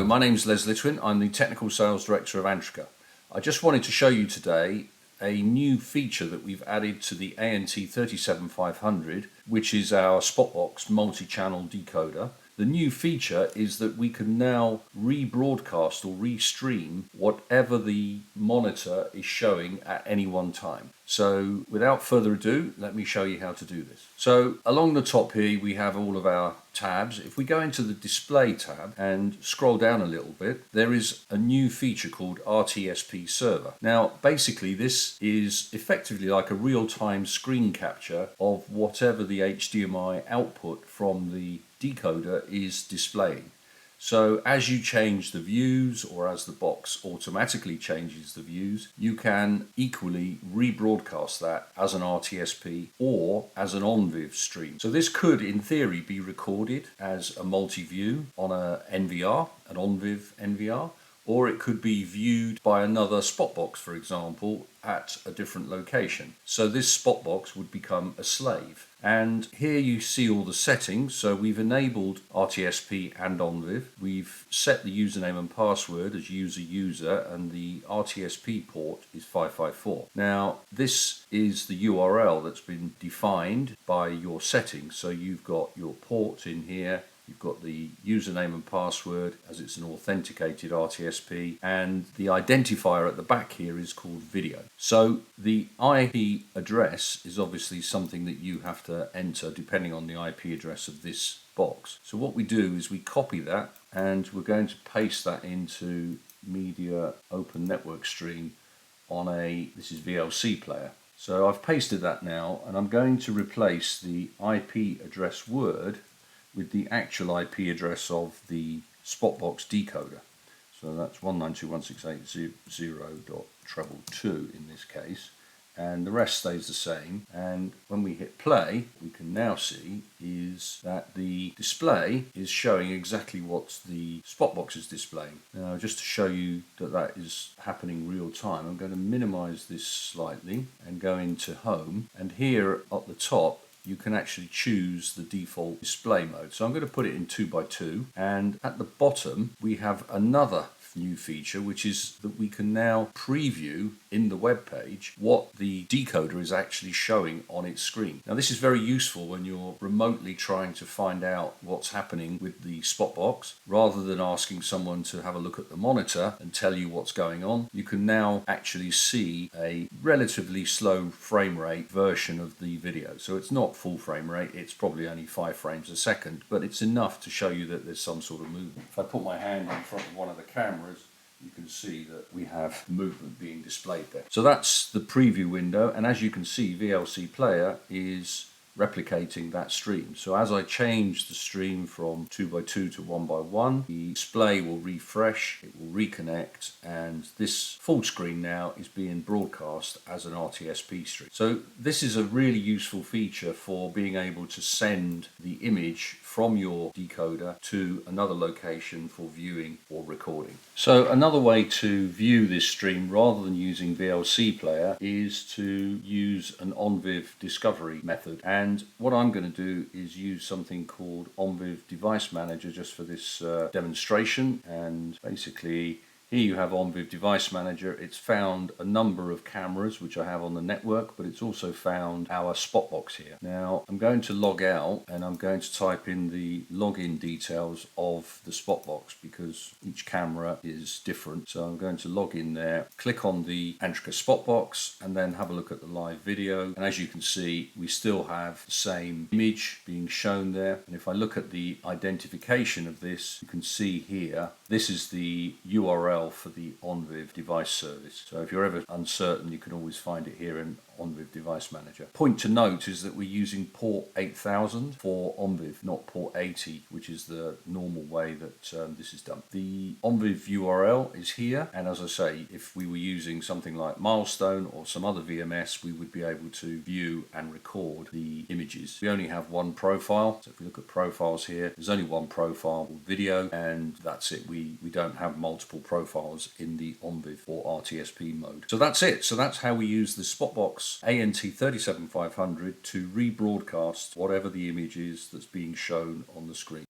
Hello, my name is Les Litwin. I'm the Technical Sales Director of Antrica. I just wanted to show you today a new feature that we've added to the ANT37500, which is our Spotbox multi-channel decoder. The new feature is that we can now rebroadcast or restream whatever the monitor is showing at any one time. So without further ado, let me show you how to do this. So along the top here we have all of our tabs. If we go into the display tab and scroll down a little bit, there is a new feature called RTSP server. Now basically this is effectively like a real-time screen capture of whatever the HDMI output from the decoder is displaying. So as you change the views, or as the box automatically changes the views, you can equally rebroadcast that as an RTSP or as an ONVIF stream. So this could in theory be recorded as a multi-view on a NVR, an ONVIF NVR, or it could be viewed by another Spotbox, for example, at a different location. So this Spotbox would become a slave. And here you see all the settings. So we've enabled RTSP and ONVIF. We've set the username and password as user, and the RTSP port is 554. Now this is the URL that's been defined by your settings. So you've got your port in here. You've got the username and password as it's an authenticated RTSP, and the identifier at the back here is called video. So the IP address is obviously something that you have to enter depending on the IP address of this box. So what we do is we copy that and we're going to paste that into Media Open Network Stream on this is VLC player. So I've pasted that now, and I'm going to replace the IP address word with the actual IP address of the Spotbox decoder. So that's 192.168.0.2 in this case, and the rest stays the same. And when we hit play, we can now see is that the display is showing exactly what the Spotbox is displaying. Now just to show you that that is happening real time, I'm going to minimize this slightly and go into home, and here at the top you can actually choose the default display mode. So I'm going to put it in 2x2, and at the bottom we have another new feature, which is that we can now preview in the web page what the decoder is actually showing on its screen. Now this is very useful when you're remotely trying to find out what's happening with the Spotbox. Rather than asking someone to have a look at the monitor and tell you what's going on, you can now actually see a relatively slow frame rate version of the video. So it's not full frame rate, it's probably only 5 frames a second, but it's enough to show you that there's some sort of movement. If I put my hand in front of one of the cameras, you can see that we have movement being displayed there. So that's the preview window, and as you can see, VLC Player is replicating that stream. So as I change the stream from 2x2 to 1x1, the display will refresh, it will reconnect, and this full screen now is being broadcast as an RTSP stream. So this is a really useful feature for being able to send the image from your decoder to another location for viewing or recording. So another way to view this stream rather than using VLC Player is to use an ONVIF discovery method. And what I'm going to do is use something called ONVIF Device Manager just for this demonstration. And basically here you have ONVIF Device Manager. It's found a number of cameras which I have on the network, but it's also found our Spotbox here. Now I'm going to log out and I'm going to type in the login details of the Spotbox because each camera is different. So I'm going to log in there, click on the Antrica Spotbox, and then have a look at the live video. And as you can see, we still have the same image being shown there. And if I look at the identification of this, you can see here, this is the URL for the ONVIF device service. So if you're ever uncertain, you can always find it here in ONVIF Device Manager. Point to note is that we're using port 8000 for ONVIF, not port 80, which is the normal way that this is done. The ONVIF URL is here, and as I say, if we were using something like Milestone or some other VMS, we would be able to view and record the images. We only have one profile, so if we look at profiles here, there's only one profile called video, and that's it. We don't have multiple profiles in the ONVIF or RTSP mode. So that's it. So that's how we use the Spotbox ANT37500 to rebroadcast whatever the image is that's being shown on the screen.